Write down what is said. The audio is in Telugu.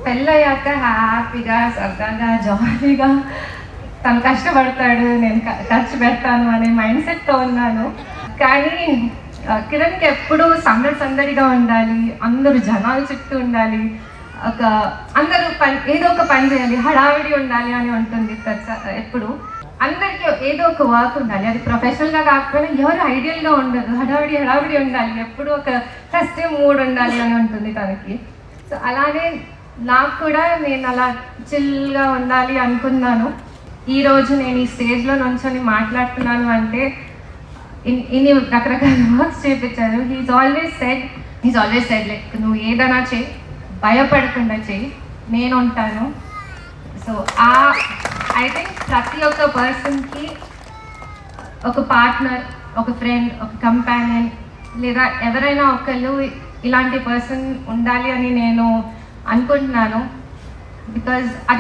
పెళ్ళయ్యాక హ్యాపీగా సరదాగా జాలీగా తను కష్టపడతాడు, నేను ఖర్చు పెడతాను అనే మైండ్ సెట్తో ఉన్నాను. కానీ కిరణ్కి ఎప్పుడు సందడిగా ఉండాలి, అందరూ జనాలు చుట్టూ ఉండాలి, అందరూ ఏదో ఒక పని చేయాలి, హడావిడి ఉండాలి అని ఉంటుంది ఎప్పుడు. అందరికీ ఏదో ఒక వర్క్ ఉండాలి, అది ప్రొఫెషనల్గా కాకపోయినా ఎవరు ఐడియల్గా ఉండదు, హడావిడి ఉండాలి, ఎప్పుడు ఒక ఫెస్టివ్ మూడ్ ఉండాలి అని ఉంటుంది తనకి. సో అలానే నాకు కూడా నేను అలా చిల్గా ఉండాలి అనుకున్నాను. ఈరోజు నేను ఈ స్టేజ్లో నుంచొని మాట్లాడుతున్నాను అంటే ఇన్ని రకరకాల వర్క్స్ చేయించారు. హీస్ ఆల్వేస్ సెడ్ లైక్ నువ్వు ఏదైనా చేయి, భయపడకుండా చేయి, నేను ఉంటాను. సో ఐ థింక్ ప్రతి ఒక్క పర్సన్కి ఒక పార్ట్నర్, ఒక ఫ్రెండ్, ఒక కంపానియన్ లేదా ఎవరైనా ఒకళ్ళు ఇలాంటి పర్సన్ ఉండాలి అని నేను అనుకుంటున్నాను. బికాజ్